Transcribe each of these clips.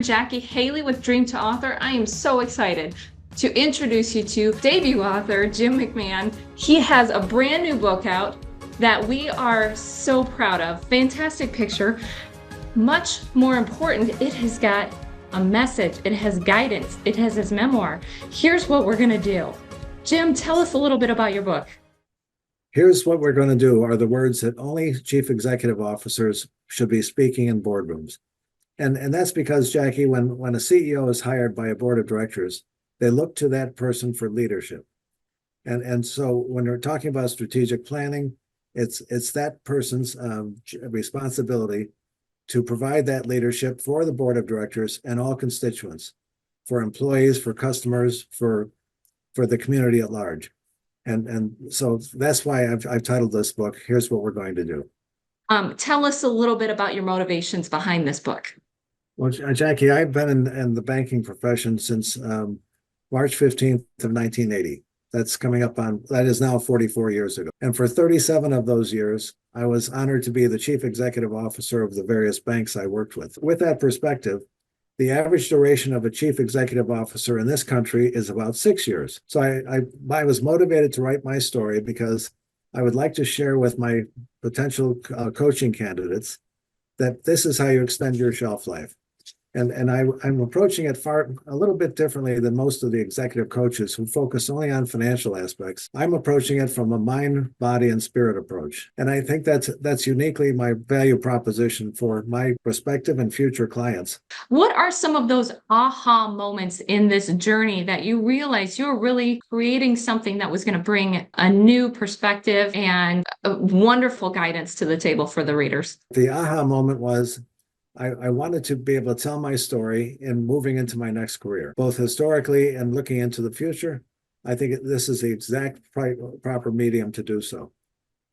Jackie Haley with Dream to Author. I am so excited to introduce you to debut author Jim McMahon. He has a brand new book out that we are so proud of. Fantastic picture. Much more important, it has got a message, it has guidance, it has his memoir. Here's what we're going to do. Jim, tell us a little bit about your book. Here's what we're going to do are the words that only chief executive officers should be speaking in boardrooms. And that's because, Jackie, when a CEO is hired by a board of directors, they look to that person for leadership. And so when we're talking about strategic planning, it's that person's responsibility to provide that leadership for the board of directors and all constituents, for employees, for customers, for the community at large. And so that's why I've titled this book, Here's What We're Going to Do. Tell us a little bit about your motivations behind this book. Well, Jackie, I've been in the banking profession since March 15th of 1980. That's coming up on, that is now 44 years ago. And for 37 of those years, I was honored to be the chief executive officer of the various banks I worked with. With that perspective, the average duration of a chief executive officer in this country is about 6 years. So I was motivated to write my story because I would like to share with my potential coaching candidates that this is how you extend your shelf life. And I'm approaching it a little bit differently than most of the executive coaches who focus only on financial aspects. I'm approaching it from a mind, body, and spirit approach. And I think that's uniquely my value proposition for my prospective and future clients. What are some of those aha moments in this journey that you realized you were really creating something that was going to bring a new perspective and a wonderful guidance to the table for the readers? The aha moment was I wanted to be able to tell my story in moving into my next career, both historically and looking into the future. I think this is the exact proper medium to do so.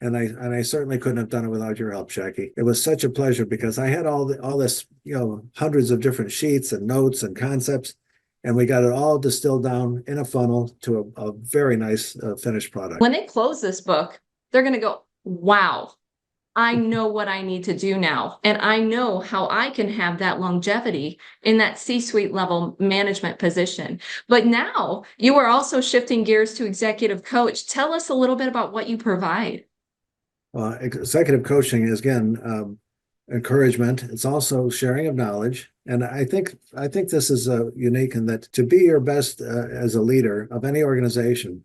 And I certainly couldn't have done it without your help, Jackie. It was such a pleasure because I had all this, hundreds of different sheets and notes and concepts, and we got it all distilled down in a funnel to a very nice finished product. When they close this book, they're going to go, wow, I know what I need to do now. And I know how I can have that longevity in that C-suite level management position. But now you are also shifting gears to executive coach. Tell us a little bit about what you provide. Executive coaching is, again, encouragement. It's also sharing of knowledge. And I think this is unique in that to be your best as a leader of any organization,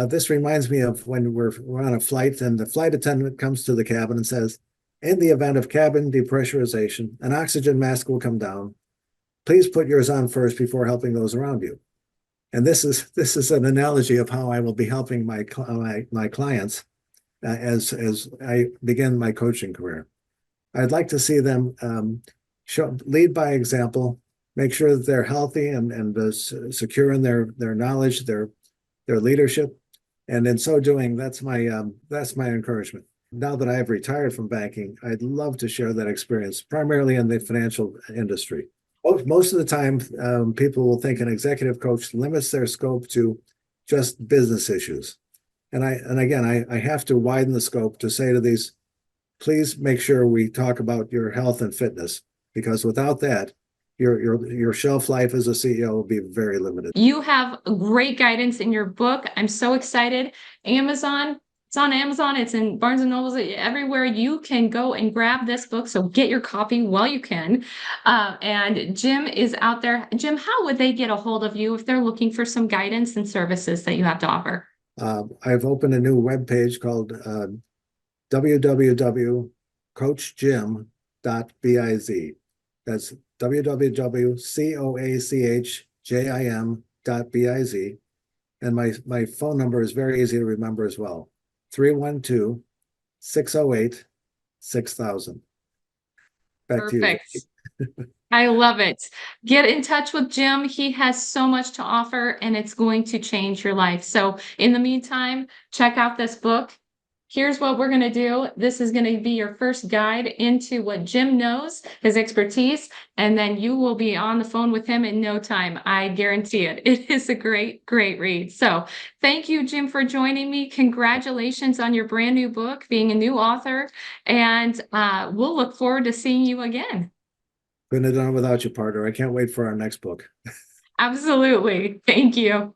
this reminds me of when we're on a flight and the flight attendant comes to the cabin and says, in the event of cabin depressurization, an oxygen mask will come down. Please put yours on first before helping those around you. And this is an analogy of how I will be helping my clients as I begin my coaching career. I'd like to see them lead by example, make sure that they're healthy and secure in their knowledge, their leadership. And in so doing, that's my encouragement. Now that I have retired from banking, I'd love to share that experience, primarily in the financial industry. Most of the time, people will think an executive coach limits their scope to just business issues. And again, I have to widen the scope to say to these, please make sure we talk about your health and fitness, because without that, your shelf life as a CEO will be very limited. You have great guidance in your book. I'm so excited. Amazon, it's on Amazon. It's in Barnes and Nobles, everywhere. You can go and grab this book. So get your copy while you can. And Jim is out there. Jim, how would they get a hold of you if they're looking for some guidance and services that you have to offer? I've opened a new webpage called www.coachjim.biz. That's www.coachjim.biz. And my phone number is very easy to remember as well. 312-608-6000. Back to you. Perfect. I love it. Get in touch with Jim. He has so much to offer and it's going to change your life. So in the meantime, check out this book. Here's what we're going to do. This is going to be your first guide into what Jim knows, his expertise, and then you will be on the phone with him in no time. I guarantee it. It is a great, great read. So thank you, Jim, for joining me. Congratulations on your brand new book, being a new author, and we'll look forward to seeing you again. Couldn't have done it without you, partner. I can't wait for our next book. Absolutely. Thank you.